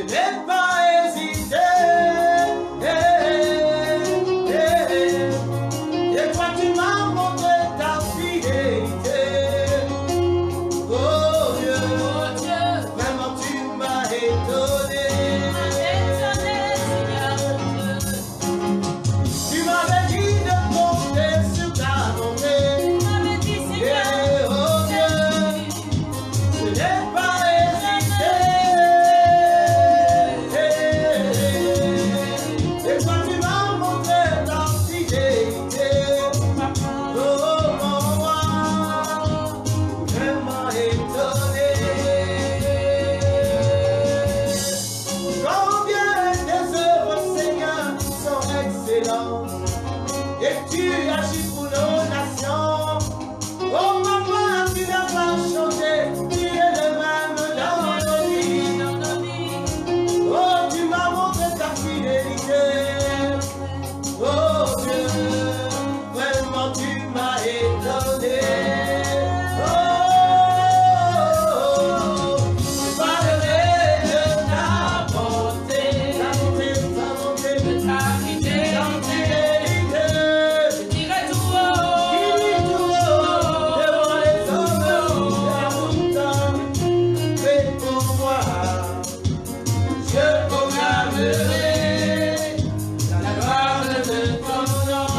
n'ai pas hésité. Et toi tu m'as montré ta fidélité. Oh Dieu, vraiment tu m'as étonné. Tu m'avais dit de compter sur ta bonté. Et oh Dieu, je n'ai pas hésité. Et toi tu m'as montré ta fidélité. Oh mon roi, vraiment étonné. Combien tes œuvres, Seigneur, sont excellentes. Et tu agis pour nos nations. Oh maman, tu n'as pas changé. Tu es le même dans nos vies. Oh, tu m'as montré ta fidélité. Oh Dieu, vraiment tu m'as étonné. Oh, je parlerai de ta bonté, ta bonté, ta bonté, de ta fidélité, ta fidélité. Je dirai tout haut, devant les hommes, tout fait pour moi. Je proclamerai la gloire de ton nom.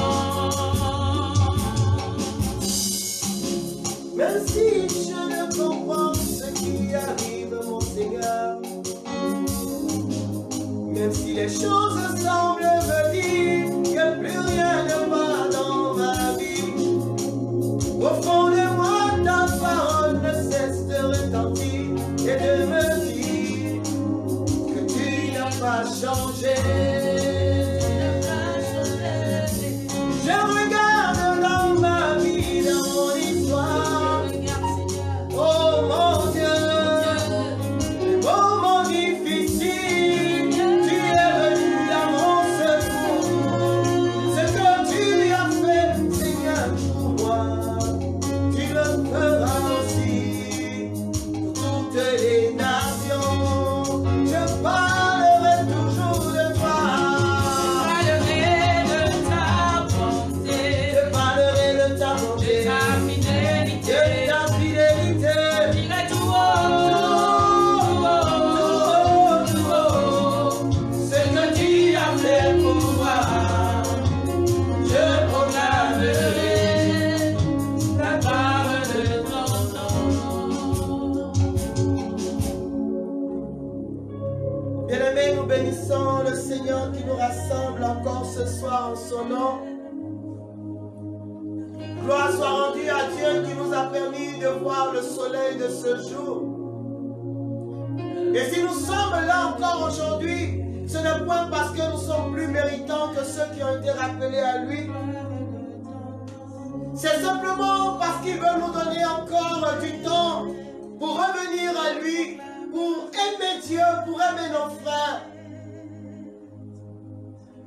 Même si je ne comprends ce qui arrive, mon Seigneur, même si les choses semblent me dire que plus rien ne va dans ma vie, au fond de moi ta parole ne cesse de retentir et de me dire que tu n'as pas changé. Je regarde dans ma vie, dans mon histoire. Oh mon Dieu, les moments difficiles, tu es venu à mon secours. Ce que tu as fait, Seigneur, pour moi, tu le feras aussi pour toutes les nations. Je parlerai toujours de toi. Je parlerai de ta bonté, de ta fidélité, de ta fidélité. Je dirai tout haut, ce que tu as fait pour moi. Je proclamerai la parole de ton nom. Bien-aimés, nous bénissons le Seigneur qui nous rassemble encore ce soir en son nom. Gloire soit rendue à Dieu qui nous a permis de voir le soleil de ce jour. Et si nous sommes là encore aujourd'hui, ce n'est point parce que nous sommes plus méritants que ceux qui ont été rappelés à lui. C'est simplement parce qu'il veut nous donner encore du temps pour revenir à lui, pour aimer Dieu, pour aimer nos frères.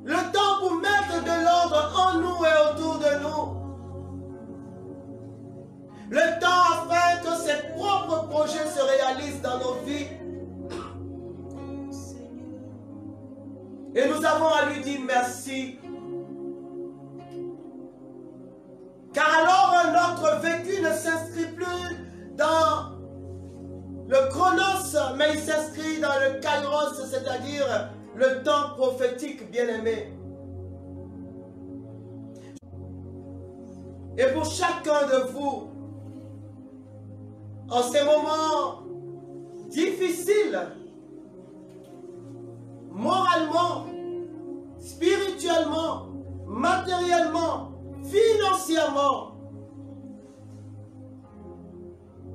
Le temps pour mettre de l'ordre en nous et autour de nous. Le temps afin que ses propres projets se réalisent dans nos vies. Et nous avons à lui dire merci. Car alors notre vécu ne s'inscrit plus dans le chronos, mais il s'inscrit dans le kairos, c'est-à-dire le temps prophétique, bien-aimé. Et pour chacun de vous, en ces moments difficiles, moralement, spirituellement, matériellement, financièrement,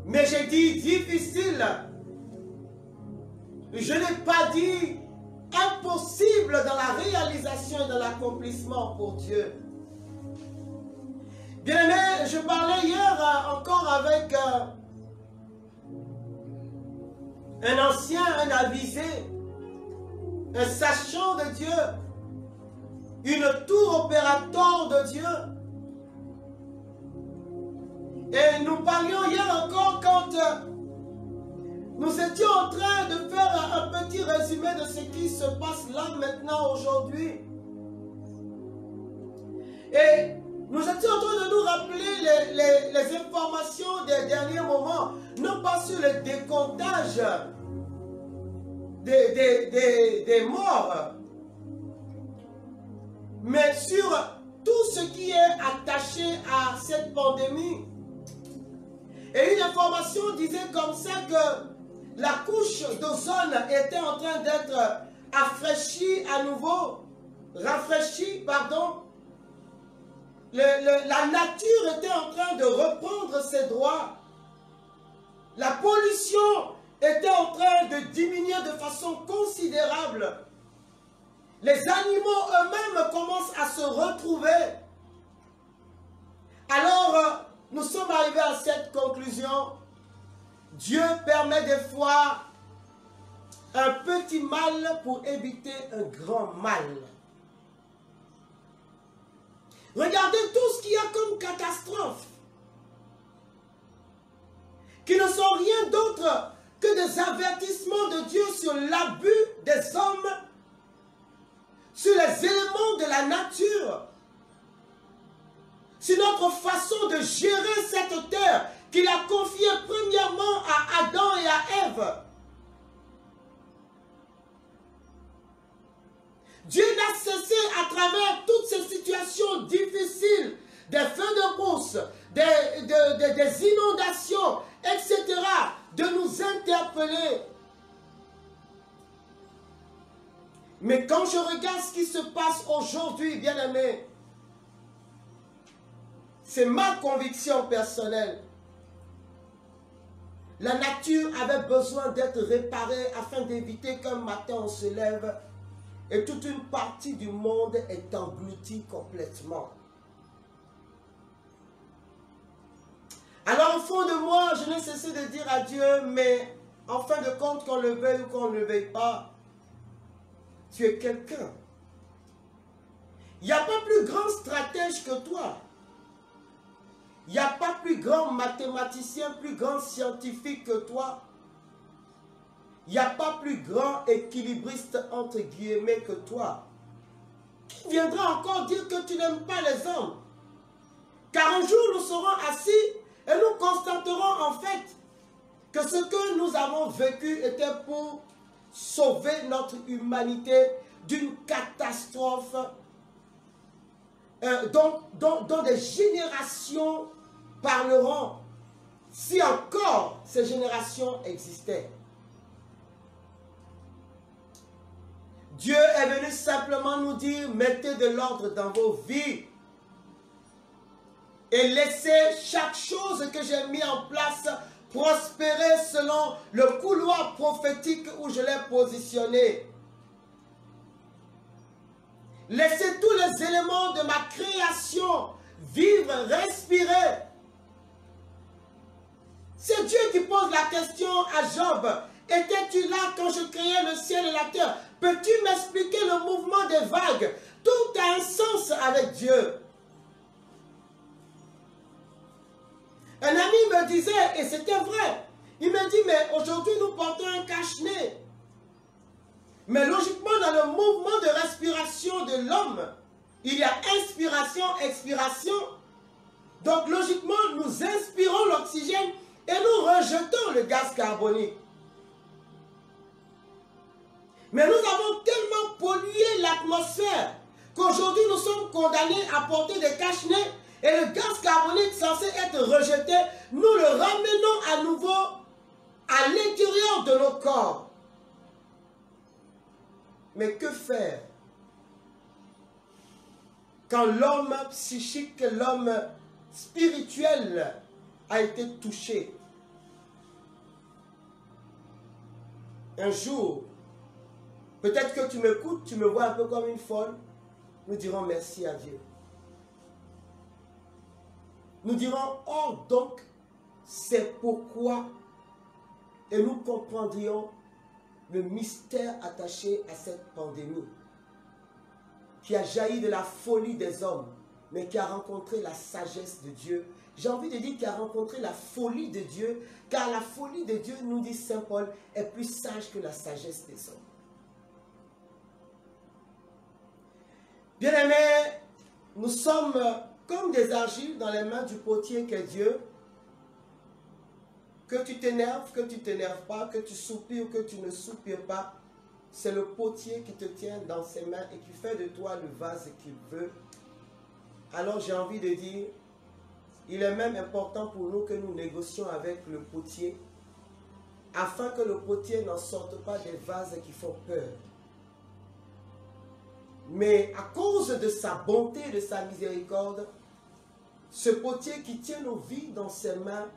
mais j'ai dit difficile, je n'ai pas dit impossible dans la réalisation et dans l'accomplissement pour Dieu. Bien-aimé, je parlais hier encore avec un ancien, un avisé, un sachant de Dieu, une tour opérateur de Dieu. Et nous parlions hier encore quand Nous étions en train de faire un petit résumé de ce qui se passe là maintenant aujourd'hui. Et nous étions en train de nous rappeler les informations des derniers moments, non pas sur le décomptage des morts, mais sur tout ce qui est attaché à cette pandémie. Et une information disait comme ça que la couche d'ozone était en train d'être rafraîchie à nouveau. La nature était en train de reprendre ses droits. La pollution était en train de diminuer de façon considérable. Les animaux eux-mêmes commencent à se retrouver. Alors, nous sommes arrivés à cette conclusion. Dieu permet des fois un petit mal pour éviter un grand mal. Regardez tout ce qu'il y a comme catastrophe, qui ne sont rien d'autre que des avertissements de Dieu sur l'abus des hommes, sur les éléments de la nature, sur notre façon de gérer cette terre qu'il a confiée premièrement à Adam et à Ève. Dieu n'a cessé à travers toutes ces situations difficiles, des feux de brousse, des inondations, etc., de nous interpeller. Mais quand je regarde ce qui se passe aujourd'hui, bien-aimés, c'est ma conviction personnelle. La nature avait besoin d'être réparée afin d'éviter qu'un matin on se lève et toute une partie du monde est engloutie complètement. Alors au fond de moi, je n'ai cessé de dire à Dieu, mais en fin de compte, qu'on le veuille ou qu'on ne le veuille pas, tu es quelqu'un. Il n'y a pas plus grand stratège que toi. Il n'y a pas plus grand mathématicien, plus grand scientifique que toi. Il n'y a pas plus grand équilibriste entre guillemets que toi. Qui viendra encore dire que tu n'aimes pas les hommes? Car un jour nous serons assis et nous constaterons en fait que ce que nous avons vécu était pour sauver notre humanité d'une catastrophe dont des générations parleront si encore ces générations existaient. Dieu est venu simplement nous dire, mettez de l'ordre dans vos vies et laissez chaque chose que j'ai mis en place prospérer selon le couloir prophétique où je l'ai positionné. Laissez tous les éléments de ma création vivre, respirer. C'est Dieu qui pose la question à Job. Étais-tu là quand je créais le ciel et la terre? Peux-tu m'expliquer le mouvement des vagues? Tout a un sens avec Dieu. Un ami me disait, et c'était vrai, il me dit, mais aujourd'hui nous portons un cache-nez. Mais logiquement, dans le mouvement de respiration de l'homme, il y a inspiration, expiration. Donc logiquement, nous inspirons l'oxygène et nous rejetons le gaz carbonique. Mais nous avons tellement pollué l'atmosphère qu'aujourd'hui nous sommes condamnés à porter des cache-nez et le gaz carbonique censé être rejeté, nous le ramenons à nouveau à l'intérieur de nos corps. Mais que faire quand l'homme psychique, l'homme spirituel a été touché? Un jour, peut-être que tu m'écoutes, tu me vois un peu comme une folle, nous dirons merci à Dieu. Nous dirons, oh donc, c'est pourquoi, et nous comprendrions le mystère attaché à cette pandémie qui a jailli de la folie des hommes, mais qui a rencontré la sagesse de Dieu. J'ai envie de dire qui a rencontré la folie de Dieu, car la folie de Dieu, nous dit Saint Paul, est plus sage que la sagesse des hommes. Bien-aimés, nous sommes comme des argiles dans les mains du potier qu'est Dieu. Que tu t'énerves, que tu ne t'énerves pas, que tu soupires ou que tu ne soupires pas, c'est le potier qui te tient dans ses mains et qui fait de toi le vase qu'il veut. Alors j'ai envie de dire, il est même important pour nous que nous négocions avec le potier, afin que le potier n'en sorte pas des vases qui font peur. Mais à cause de sa bonté, de sa miséricorde, ce potier qui tient nos vies dans ses mains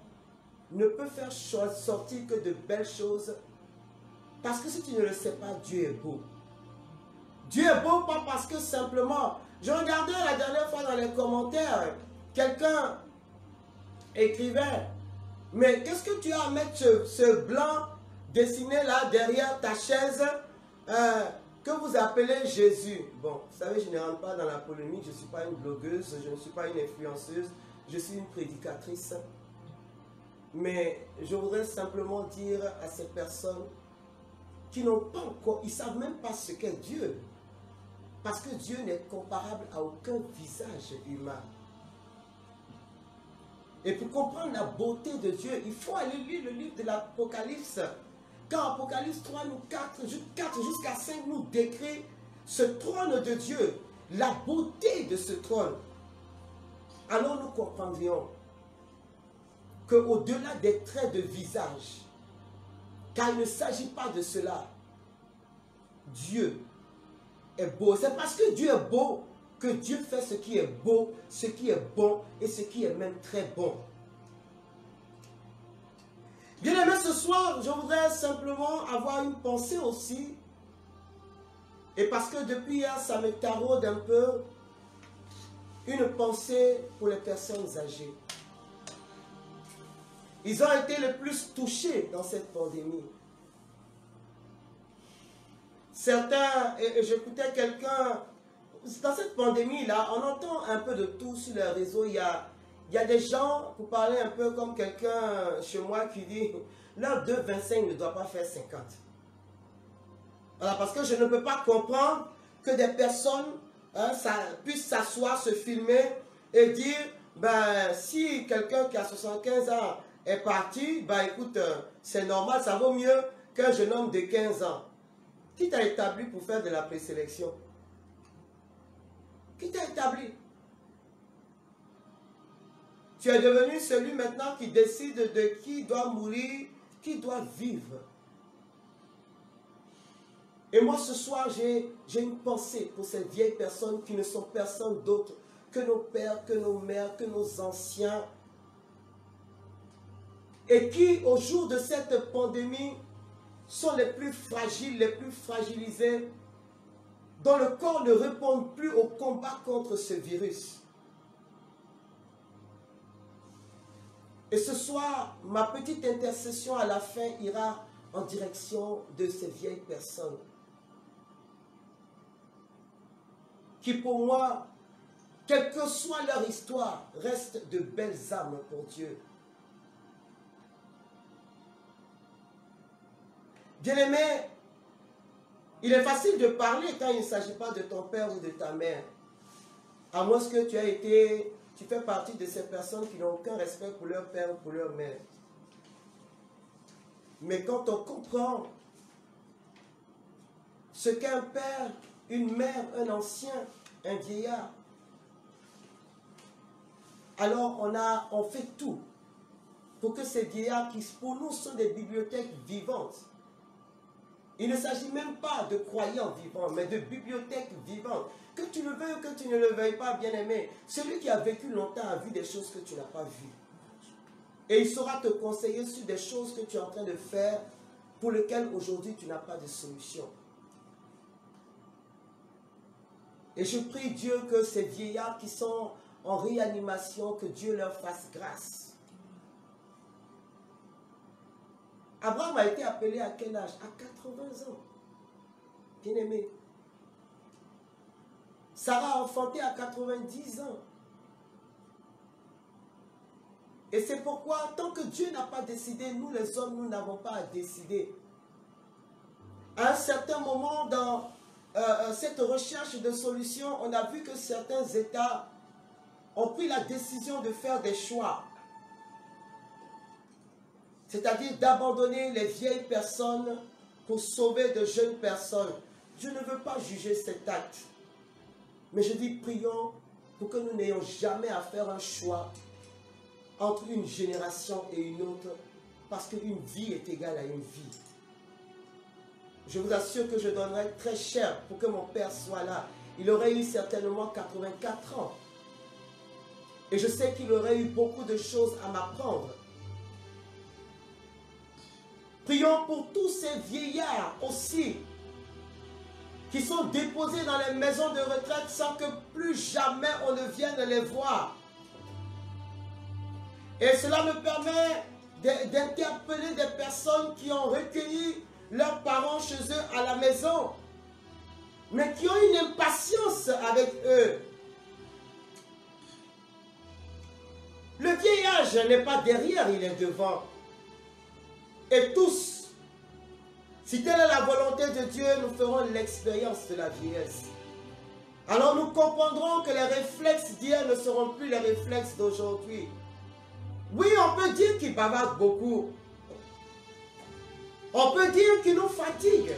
ne peut faire sortir que de belles choses. Parce que si tu ne le sais pas, Dieu est beau. Dieu est beau pas parce que simplement... Je regardais la dernière fois dans les commentaires, quelqu'un écrivait, mais qu'est-ce que tu as à mettre ce blanc dessiné là derrière ta chaise que vous appelez Jésus? Bon, vous savez, je ne rentre pas dans la polémique, je ne suis pas une blogueuse, je ne suis pas une influenceuse, je suis une prédicatrice. Mais je voudrais simplement dire à ces personnes qui n'ont pas encore, ils ne savent même pas ce qu'est Dieu. Parce que Dieu n'est comparable à aucun visage humain. Et pour comprendre la beauté de Dieu, il faut aller lire le livre de l'Apocalypse. Quand Apocalypse 3, 4 jusqu'à 5 nous décrit ce trône de Dieu, la beauté de ce trône. Alors nous comprendrions qu'au-delà des traits de visage, car il ne s'agit pas de cela, Dieu est beau. C'est parce que Dieu est beau que Dieu fait ce qui est beau, ce qui est bon et ce qui est même très bon. Bien aimé, ce soir, je voudrais simplement avoir une pensée aussi. Et parce que depuis hier, ça me taraude un peu, une pensée pour les personnes âgées. Ils ont été les plus touchés dans cette pandémie. Certains, et j'écoutais quelqu'un, dans cette pandémie-là, on entend un peu de tout sur les réseaux. Il y a des gens, pour parler un peu comme quelqu'un chez moi qui dit, l'heure de 25 ne doit pas faire 50. Voilà, parce que je ne peux pas comprendre que des personnes puissent s'asseoir, se filmer et dire, ben, si quelqu'un qui a 75 ans est parti, ben écoute, c'est normal, ça vaut mieux qu'un jeune homme de 15 ans. Qui t'a établi pour faire de la présélection? Qui t'a établi? Tu es devenu celui maintenant qui décide de qui doit mourir, qui doit vivre. Et moi ce soir, j'ai une pensée pour ces vieilles personnes qui ne sont personne d'autre que nos pères, que nos mères, que nos anciens. Et qui, au jour de cette pandémie, sont les plus fragiles, les plus fragilisés, dont le corps ne répond plus au combat contre ce virus. Et ce soir, ma petite intercession à la fin ira en direction de ces vieilles personnes qui, pour moi, quelle que soit leur histoire, restent de belles âmes pour Dieu. Bien-aimé, il est facile de parler quand il ne s'agit pas de ton père ou de ta mère. À moins que tu fais partie de ces personnes qui n'ont aucun respect pour leur père ou pour leur mère. Mais quand on comprend ce qu'un père, une mère, un ancien, un vieillard, alors on fait tout pour que ces vieillards qui pour nous sont des bibliothèques vivantes. Il ne s'agit même pas de croyants vivants, mais de bibliothèques vivantes. Que tu le veuilles ou que tu ne le veuilles pas, bien-aimé, celui qui a vécu longtemps a vu des choses que tu n'as pas vues. Et il saura te conseiller sur des choses que tu es en train de faire pour lesquelles aujourd'hui tu n'as pas de solution. Et je prie Dieu que ces vieillards qui sont en réanimation, que Dieu leur fasse grâce. Abraham a été appelé à quel âge? À 80 ans. Bien-aimé. Sarah a enfanté à 90 ans. Et c'est pourquoi, tant que Dieu n'a pas décidé, nous les hommes, nous n'avons pas à décider. À un certain moment dans cette recherche de solutions, on a vu que certains États ont pris la décision de faire des choix. C'est-à-dire d'abandonner les vieilles personnes pour sauver de jeunes personnes. Je ne veux pas juger cet acte. Mais je dis, prions pour que nous n'ayons jamais à faire un choix entre une génération et une autre, parce qu'une vie est égale à une vie. Je vous assure que je donnerais très cher pour que mon père soit là. Il aurait eu certainement 84 ans. Et je sais qu'il aurait eu beaucoup de choses à m'apprendre. Prions pour tous ces vieillards aussi, qui sont déposés dans les maisons de retraite sans que plus jamais on ne vienne les voir. Et cela me permet d'interpeller des personnes qui ont recueilli leurs parents chez eux à la maison, mais qui ont une impatience avec eux. Le vieillage n'est pas derrière, il est devant. Et tous, si telle est la volonté de Dieu, nous ferons l'expérience de la vieillesse. Alors nous comprendrons que les réflexes d'hier ne seront plus les réflexes d'aujourd'hui. Oui, on peut dire qu'il bavarde beaucoup. On peut dire qu'il nous fatigue.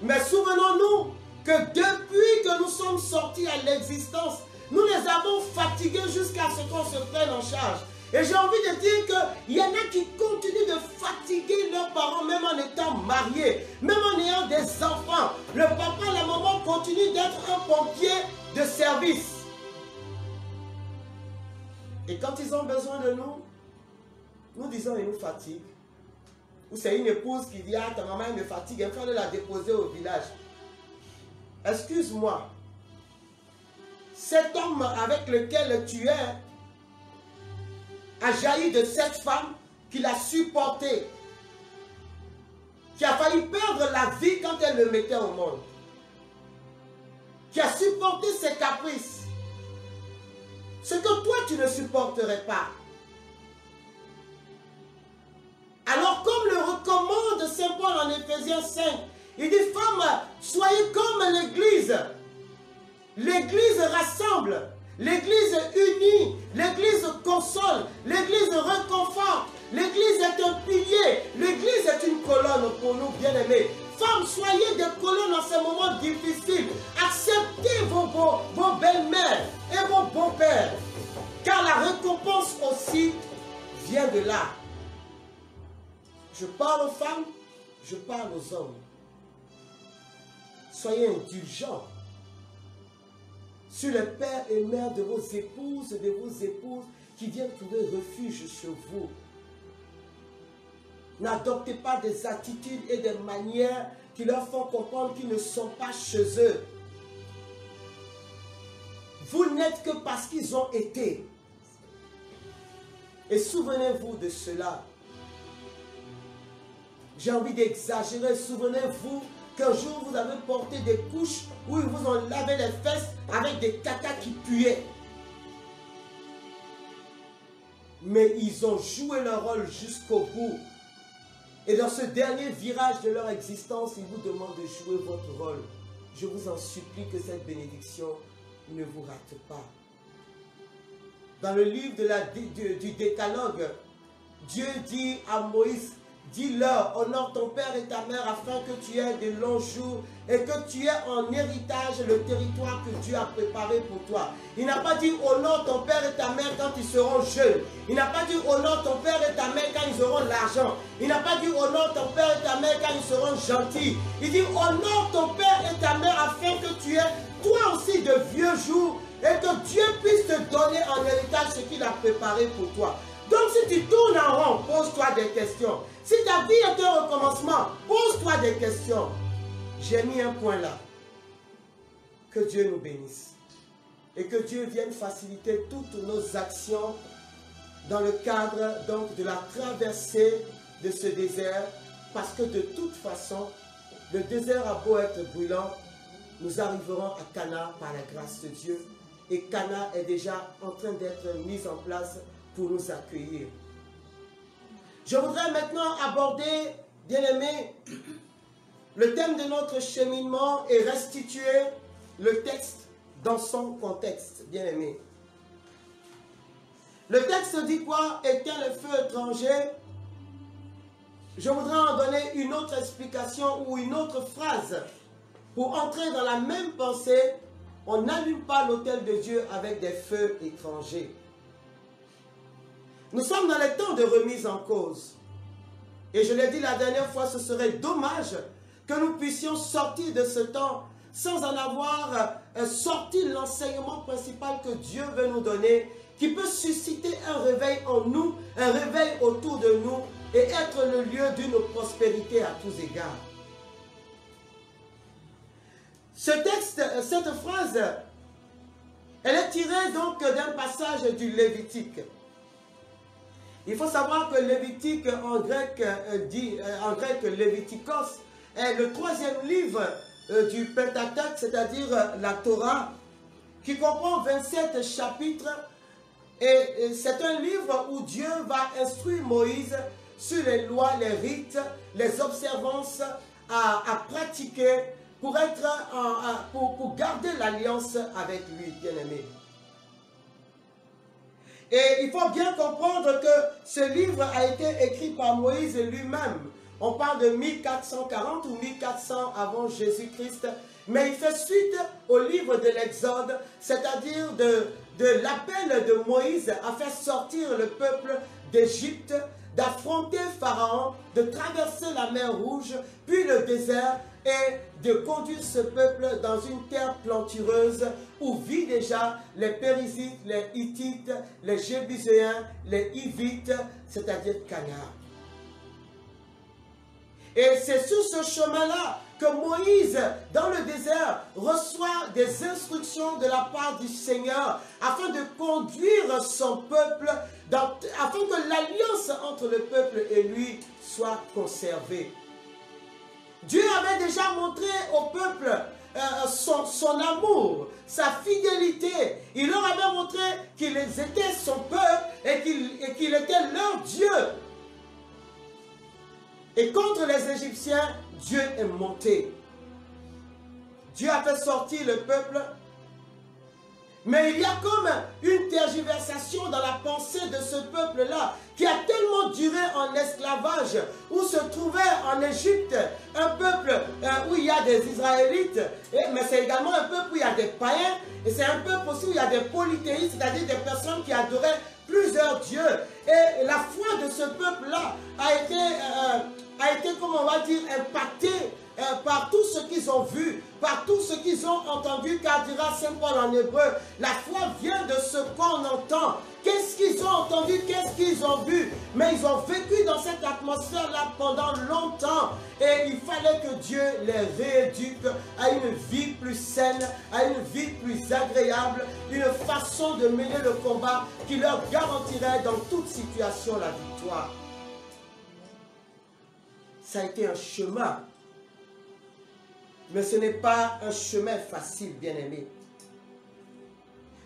Mais souvenons-nous que depuis que nous sommes sortis à l'existence, nous les avons fatigués jusqu'à ce qu'on se prenne en charge. Et j'ai envie de dire qu'il y en a qui continuent de fatiguer leurs parents, même en étant mariés, même en ayant des enfants. Le papa, la maman continue d'être un pompier de service. Et quand ils ont besoin de nous, nous disons ils nous fatiguent. Ou c'est une épouse qui dit, ah, ta maman elle me fatigue, il faut aller la déposer au village. Excuse-moi, cet homme avec lequel tu es a jailli de cette femme qu'il a supportée, qui a failli perdre la vie quand elle le mettait au monde, qui a supporté ses caprices, ce que toi tu ne supporterais pas. Alors comme le recommande Saint Paul en Éphésiens 5, il dit, femmes, soyez comme l'Église. L'Église rassemble, l'Église unit, l'Église console, l'Église réconforte, l'Église est un pilier, l'Église est une colonne pour nous, bien-aimés. Femmes, soyez des colonnes en ces moments difficiles. Acceptez vos belles-mères et vos beaux-pères, car la récompense aussi vient de là. Je parle aux femmes, je parle aux hommes. Soyez indulgents sur les pères et mères de vos épouses qui viennent trouver refuge chez vous. N'adoptez pas des attitudes et des manières qui leur font comprendre qu'ils ne sont pas chez eux. Vous n'êtes que parce qu'ils ont été. Et souvenez-vous de cela. J'ai envie d'exagérer. Souvenez-vous qu'un jour vous avez porté des couches où ils vous ont lavé les fesses avec des caca qui puaient. Mais ils ont joué leur rôle jusqu'au bout. Et dans ce dernier virage de leur existence, ils vous demandent de jouer votre rôle. Je vous en supplie que cette bénédiction ne vous rate pas. Dans le livre du Décalogue, Dieu dit à Moïse, dis-leur, honore ton père et ta mère afin que tu aies de longs jours et que tu aies en héritage le territoire que Dieu a préparé pour toi. Il n'a pas dit honore ton père et ta mère quand ils seront jeunes. Il n'a pas dit honore ton père et ta mère quand ils auront l'argent. Il n'a pas dit honore ton père et ta mère quand ils seront gentils. Il dit honore ton père et ta mère afin que tu aies toi aussi de vieux jours et que Dieu puisse te donner en héritage ce qu'il a préparé pour toi. Donc si tu tournes en rond, pose-toi des questions. Si ta vie est un recommencement, pose-toi des questions. J'ai mis un point là. Que Dieu nous bénisse. Et que Dieu vienne faciliter toutes nos actions dans le cadre donc de la traversée de ce désert. Parce que de toute façon, le désert a beau être brûlant, nous arriverons à Cana par la grâce de Dieu. Et Cana est déjà en train d'être mise en place pour nous accueillir. Je voudrais maintenant aborder, bien-aimés, le thème de notre cheminement et restituer le texte dans son contexte, bien-aimés. Le texte dit quoi? Éteins le feu étranger. Je voudrais en donner une autre explication ou une autre phrase. Pour entrer dans la même pensée, on n'allume pas l'autel de Dieu avec des feux étrangers. Nous sommes dans les temps de remise en cause. Et je l'ai dit la dernière fois, ce serait dommage que nous puissions sortir de ce temps sans en avoir sorti l'enseignement principal que Dieu veut nous donner, qui peut susciter un réveil en nous, un réveil autour de nous et être le lieu d'une prospérité à tous égards. Ce texte, cette phrase, elle est tirée donc d'un passage du Lévitique. Il faut savoir que Lévitique, en grec Lévitikos, est le troisième livre du Pentateuque, c'est-à-dire la Torah, qui comprend 27 chapitres. Et c'est un livre où Dieu va instruire Moïse sur les lois, les rites, les observances à pratiquer pour garder l'alliance avec lui, bien-aimé. Et il faut bien comprendre que ce livre a été écrit par Moïse lui-même. On parle de 1440 ou 1400 avant Jésus-Christ. Mais il fait suite au livre de l'Exode, c'est-à-dire de l'appel de Moïse à faire sortir le peuple d'Égypte, d'affronter Pharaon, de traverser la mer Rouge, puis le désert, et de conduire ce peuple dans une terre plantureuse où vivent déjà les Périsites, les Hittites, les Jébuséens, les Hivites, c'est-à-dire Canaan. Et c'est sur ce chemin-là que Moïse, dans le désert, reçoit des instructions de la part du Seigneur afin de conduire son peuple, afin que l'alliance entre le peuple et lui soit conservée. Dieu avait déjà montré au peuple son amour, sa fidélité. Il leur avait montré qu'il était son peuple et qu'il était leur Dieu. Et contre les Égyptiens, Dieu est monté. Dieu a fait sortir le peuple. Mais il y a comme une tergiversation dans la pensée de ce peuple-là qui a tellement duré en esclavage, où se trouvait en Égypte un peuple où il y a des Israélites, mais c'est également un peuple où il y a des païens, et c'est un peuple aussi où il y a des polythéistes, c'est-à-dire des personnes qui adoraient plusieurs dieux. Et la foi de ce peuple-là a été, comme on va dire, impactée par tout ce qu'ils ont vu, par tout ce qu'ils ont entendu, car dira Saint Paul en hébreu, la foi vient de ce qu'on entend. Qu'est-ce qu'ils ont entendu, qu'est-ce qu'ils ont vu? Mais ils ont vécu dans cette atmosphère-là pendant longtemps. Et il fallait que Dieu les rééduque à une vie plus saine, à une vie plus agréable, une façon de mener le combat qui leur garantirait dans toute situation la victoire. Ça a été un chemin. Mais ce n'est pas un chemin facile, bien-aimé.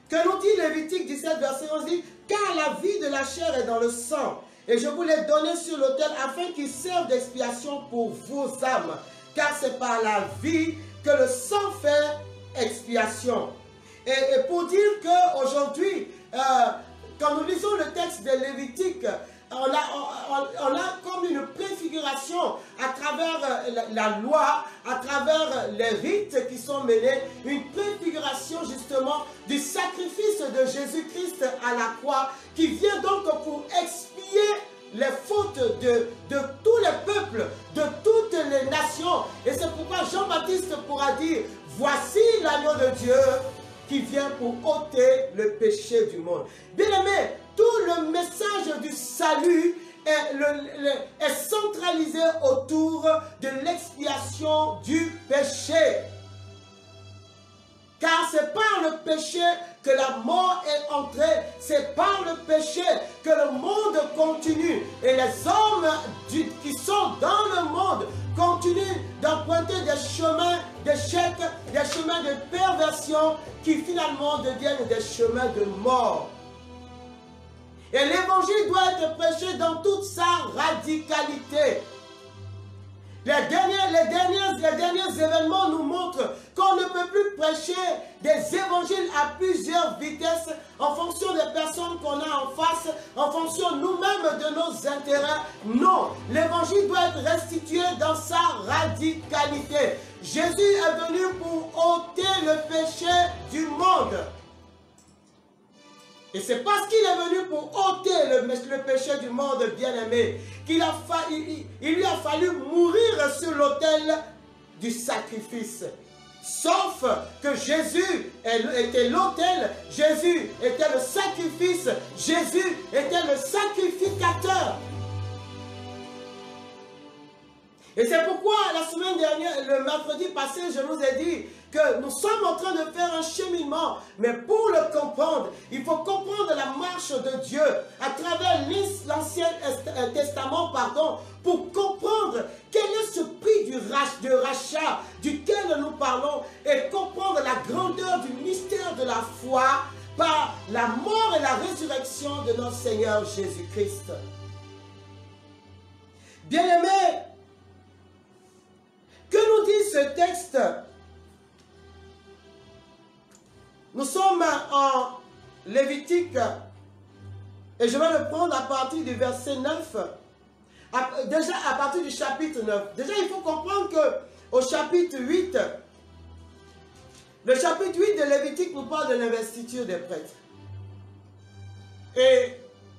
Que nous dit Lévitique 17, verset 11, dit « Car la vie de la chair est dans le sang, et je vous l'ai donné sur l'autel afin qu'il serve d'expiation pour vos âmes, car c'est par la vie que le sang fait expiation. » Et pour dire qu'aujourd'hui, quand nous lisons le texte de Lévitique, on a comme une préfiguration à travers la loi, à travers les rites qui sont menés, une préfiguration justement du sacrifice de Jésus-Christ à la croix, qui vient donc pour expier les fautes de tous les peuples, de toutes les nations. Et c'est pourquoi Jean-Baptiste pourra dire, voici l'agneau de Dieu qui vient pour ôter le péché du monde. Bien-aimés, tout le message du salut est centralisé autour de l'expiation du péché. Car c'est par le péché que la mort est entrée, c'est par le péché que le monde continue. Et les hommes qui sont dans le monde continuent d'emprunter des chemins d'échec, des chemins de perversion qui finalement deviennent des chemins de mort. Et l'évangile doit être prêché dans toute sa radicalité. Les derniers événements nous montrent qu'on ne peut plus prêcher des évangiles à plusieurs vitesses en fonction des personnes qu'on a en face, en fonction nous-mêmes de nos intérêts. Non, l'évangile doit être restitué dans sa radicalité. Jésus est venu pour ôter le péché du monde. Et c'est parce qu'il est venu pour ôter le péché du monde, bien-aimé, il lui a fallu mourir sur l'autel du sacrifice. Sauf que Jésus était l'autel, Jésus était le sacrifice, Jésus était le sacrificateur. Et c'est pourquoi la semaine dernière, le mercredi passé, je vous ai dit que nous sommes en train de faire un cheminement. Mais pour le comprendre, il faut comprendre la marche de Dieu à travers l'Ancien Testament, pour comprendre quel est ce prix de rachat duquel nous parlons et comprendre la grandeur du mystère de la foi par la mort et la résurrection de notre Seigneur Jésus-Christ. Bien-aimés, que nous dit ce texte? Nous sommes en Lévitique et je vais le prendre à partir du verset 9. Déjà à partir du chapitre 9. Déjà il faut comprendre qu'au chapitre 8, le chapitre 8 de Lévitique nous parle de l'investiture des prêtres. Et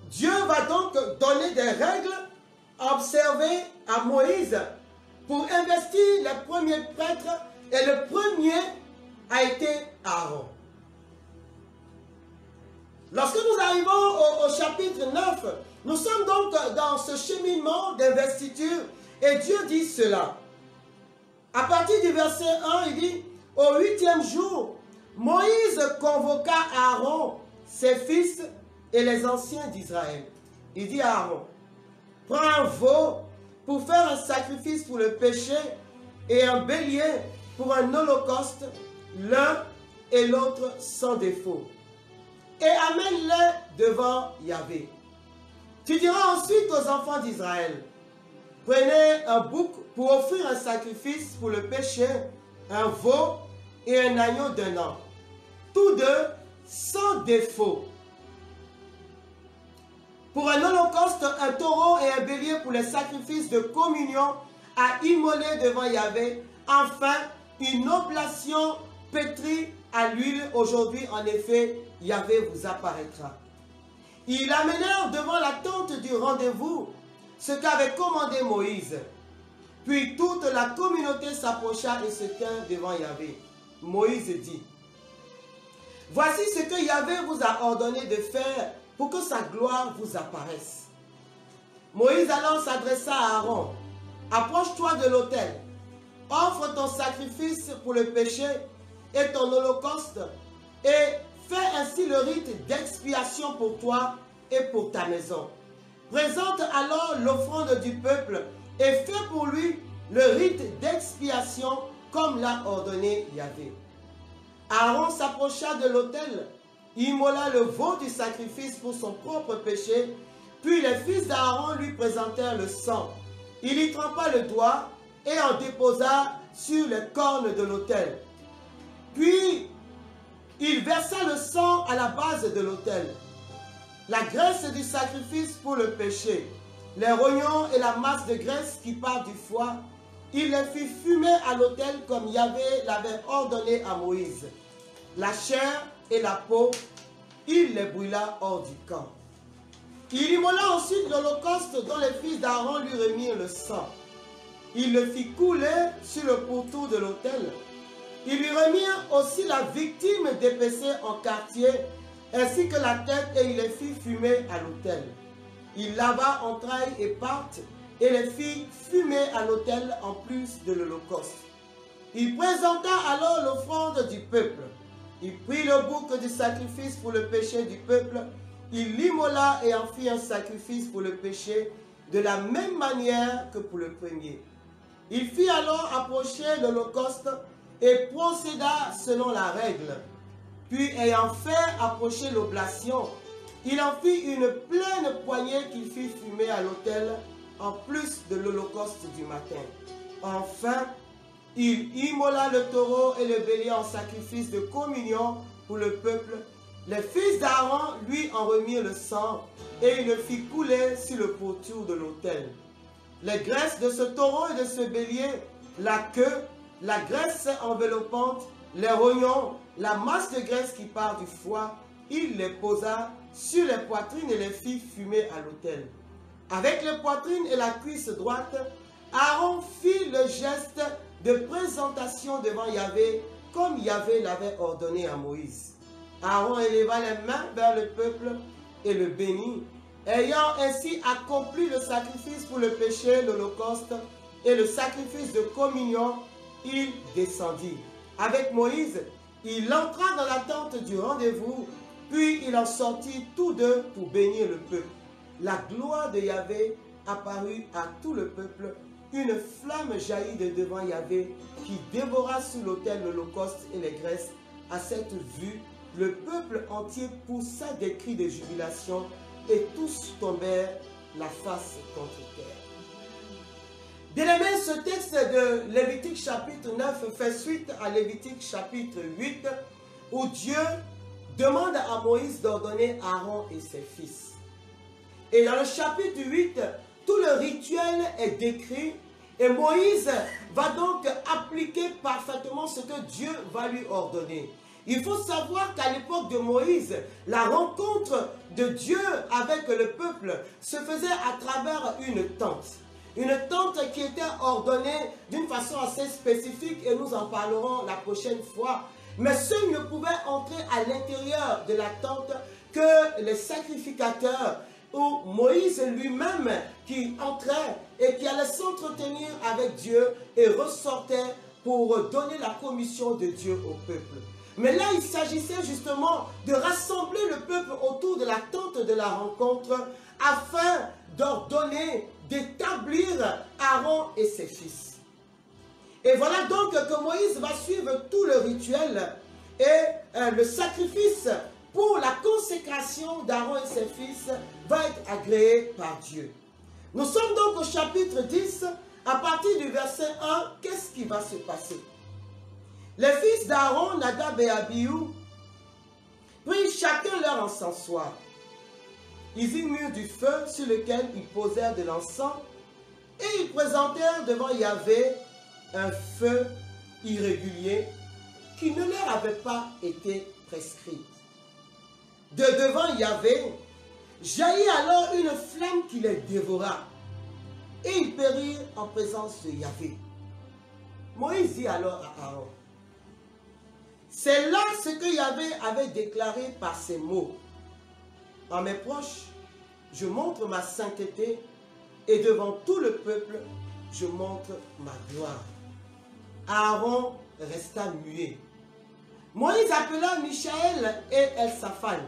Dieu va donc donner des règles à observer à Moïse pour investir les premiers prêtres, et le premier a été Aaron. Lorsque nous arrivons au chapitre 9, nous sommes donc dans ce cheminement d'investiture, et Dieu dit cela. À partir du verset 1, il dit, « Au 8e jour, Moïse convoqua Aaron, ses fils et les anciens d'Israël. » Il dit à Aaron, « Prends un veau pour faire un sacrifice pour le péché et un bélier pour un holocauste, l'un et l'autre sans défaut. Et amène-les devant Yahvé. Tu diras ensuite aux enfants d'Israël, prenez un bouc pour offrir un sacrifice pour le péché, un veau et un agneau d'un an, tous deux sans défaut. Pour un holocauste, un taureau et un bélier pour les sacrifices de communion à immoler devant Yahvé. Enfin, une oblation pétrie à l'huile. Aujourd'hui, en effet, Yahvé vous apparaîtra. Ils l'amenèrent devant la tente du rendez-vous, ce qu'avait commandé Moïse. Puis toute la communauté s'approcha et se tint devant Yahvé. Moïse dit, « Voici ce que Yahvé vous a ordonné de faire pour que sa gloire vous apparaisse. » Moïse alors s'adressa à Aaron. « Approche-toi de l'autel, offre ton sacrifice pour le péché et ton holocauste, et fais ainsi le rite d'expiation pour toi et pour ta maison. Présente alors l'offrande du peuple et fais pour lui le rite d'expiation comme l'a ordonné Yahvé. » Aaron s'approcha de l'autel, immola le veau du sacrifice pour son propre péché, puis les fils d'Aaron lui présentèrent le sang. Il y trempa le doigt et en déposa sur les cornes de l'autel. Puis il versa le sang à la base de l'autel, la graisse du sacrifice pour le péché, les rognons et la masse de graisse qui part du foie. Il les fit fumer à l'autel comme Yahvé l'avait ordonné à Moïse. La chair et la peau, il les brûla hors du camp. Il immola ensuite l'holocauste dont les fils d'Aaron lui remirent le sang. Il le fit couler sur le pourtour de l'autel. Ils lui remirent aussi la victime dépecée en quartier, ainsi que la tête, et il les fit fumer à l'autel. Il lava entrailles et pattes, et les fit fumer à l'autel en plus de l'holocauste. Il présenta alors l'offrande du peuple. Il prit le bouc du sacrifice pour le péché du peuple, il l'immola et en fit un sacrifice pour le péché, de la même manière que pour le premier. Il fit alors approcher l'holocauste et procéda selon la règle. Puis ayant fait approcher l'oblation, Il en fit une pleine poignée qu'il fit fumer à l'autel, en plus de l'holocauste du matin. Enfin, il immola le taureau et le bélier en sacrifice de communion pour le peuple. Les fils d'Aaron lui en remirent le sang et il le fit couler sur le pourtour de l'autel. Les graisses de ce taureau et de ce bélier, la queue, la graisse enveloppante, les rognons, la masse de graisse qui part du foie, il les posa sur les poitrines et les fit fumer à l'autel. Avec les poitrines et la cuisse droite, Aaron fit le geste de présentation devant Yahvé, comme Yahvé l'avait ordonné à Moïse. Aaron éleva les mains vers le peuple et le bénit, ayant ainsi accompli le sacrifice pour le péché, l'holocauste et le sacrifice de communion, il descendit. Avec Moïse, il entra dans la tente du rendez-vous, puis il en sortit tous deux pour bénir le peuple. La gloire de Yahvé apparut à tout le peuple. Une flamme jaillit de devant Yahvé qui dévora sous l'autel l'holocauste et les graisses. À cette vue, le peuple entier poussa des cris de jubilation et tous tombèrent la face contre terre. Bien-aimés, ce texte de Lévitique chapitre 9 fait suite à Lévitique chapitre 8 où Dieu demande à Moïse d'ordonner Aaron et ses fils. Et dans le chapitre 8, tout le rituel est décrit et Moïse va donc appliquer parfaitement ce que Dieu va lui ordonner. Il faut savoir qu'à l'époque de Moïse, la rencontre de Dieu avec le peuple se faisait à travers une tente. Une tente qui était ordonnée d'une façon assez spécifique et nous en parlerons la prochaine fois. Mais ceux ne pouvaient entrer à l'intérieur de la tente que les sacrificateurs ou Moïse lui-même qui entrait et qui allait s'entretenir avec Dieu et ressortait pour donner la commission de Dieu au peuple. Mais là, il s'agissait justement de rassembler le peuple autour de la tente de la rencontre afin d'ordonner, d'établir Aaron et ses fils. Et voilà donc que Moïse va suivre tout le rituel et le sacrifice pour la consécration d'Aaron et ses fils va être agréé par Dieu. Nous sommes donc au chapitre 10, à partir du verset 1, qu'est-ce qui va se passer? Les fils d'Aaron, Nadab et Abihu, prirent chacun leur encensoir. Ils y mirent du feu sur lequel ils posèrent de l'encens et ils présentèrent devant Yahvé un feu irrégulier qui ne leur avait pas été prescrit. De devant Yahvé, jaillit alors une flamme qui les dévora et ils périrent en présence de Yahvé. Moïse dit alors à Aaron, c'est là ce que Yahvé avait déclaré par ces mots. À mes proches, je montre ma sainteté et devant tout le peuple, je montre ma gloire. Aaron resta muet. Moïse appela Michaël et Elsaphan,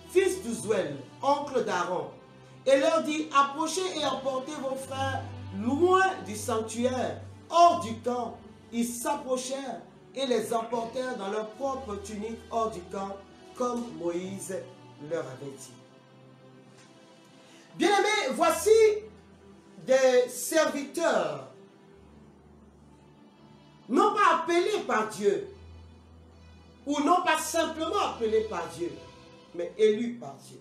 fils d'Uzuel, oncle d'Aaron, et leur dit, approchez et emportez vos frères loin du sanctuaire, hors du camp. Ils s'approchèrent et les emportèrent dans leur propre tunique hors du camp, comme Moïse leur avait dit. Bien-aimés, voici des serviteurs, non pas appelés par Dieu, ou non pas simplement appelés par Dieu, mais élus par Dieu.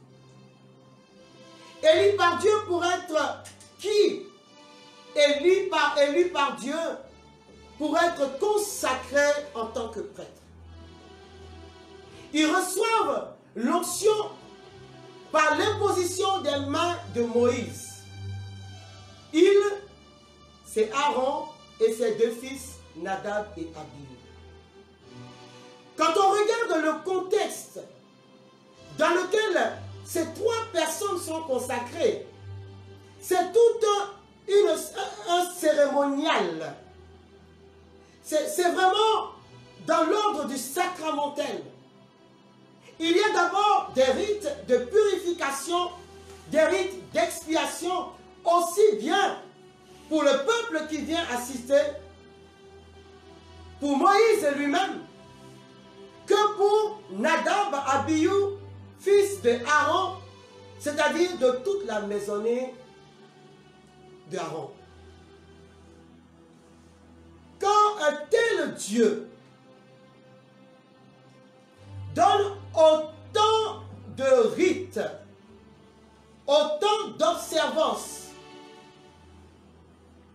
Élus par Dieu pour être qui? Élus par Dieu pour être consacrés en tant que prêtres. Ils reçoivent l'onction par l'imposition des mains de Moïse. C'est Aaron et ses deux fils, Nadab et Abihu. Quand on regarde le contexte dans lequel ces trois personnes sont consacrées, c'est tout un cérémonial. C'est vraiment dans l'ordre du sacramentel. Il y a d'abord des rites de purification, des rites d'expiation, aussi bien pour le peuple qui vient assister, pour Moïse lui-même, que pour Nadab, Abihu, fils de Aaron, c'est-à-dire de toute la maisonnée d'Aaron. Quand un tel Dieu donne autant de rites, autant d'observances,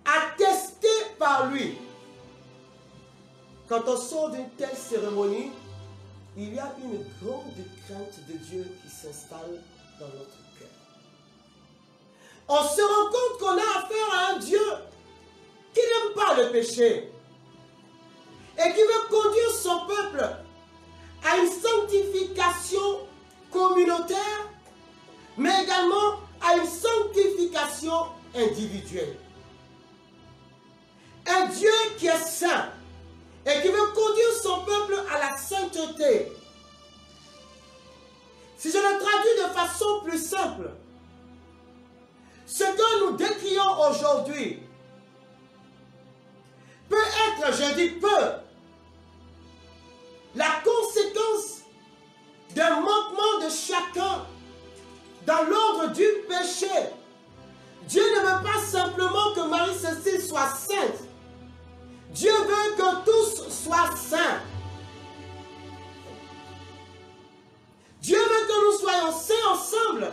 attestées par lui, quand on sort d'une telle cérémonie, il y a une grande crainte de Dieu qui s'installe dans notre cœur. On se rend compte qu'on a affaire à un Dieu qui n'aime pas le péché et qui veut conduire son peuple à une sanctification communautaire, mais également à une sanctification individuelle. Un Dieu qui est saint et qui veut conduire son peuple à la sainteté. Si je le traduis de façon plus simple, ce que nous décrions aujourd'hui peut être, je dis peut, la conséquence d'un manquement de chacun dans l'ordre du péché. Dieu ne veut pas simplement que Marie-Cécile soit sainte. Dieu veut que tous soient saints. Dieu veut que nous soyons saints ensemble.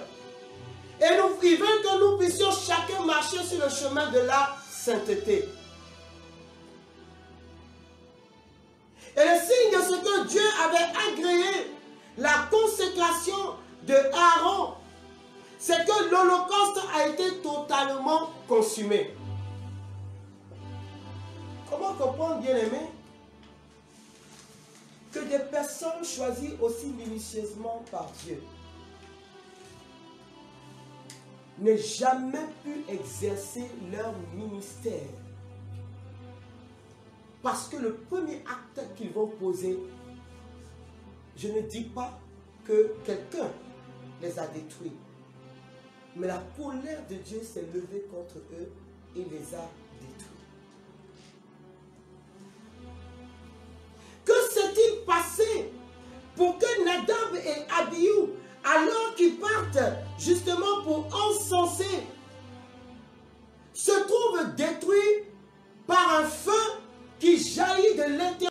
Et il veut que nous puissions chacun marcher sur le chemin de la sainteté. Et le signe de ce que Dieu avait agréé la consécration de Aaron, c'est que l'Holocauste a été totalement consumé. Comment comprendre, bien-aimé, que des personnes choisies aussi minutieusement par Dieu n'aient jamais pu exercer leur ministère? Parce que le premier acte qu'ils vont poser, je ne dis pas que quelqu'un les a détruits, mais la colère de Dieu s'est levée contre eux et les a détruits. Que s'est-il passé pour que Nadab et Abihu, alors qu'ils partent justement pour encenser, se trouvent détruits par un feu qui jaillit de l'intérieur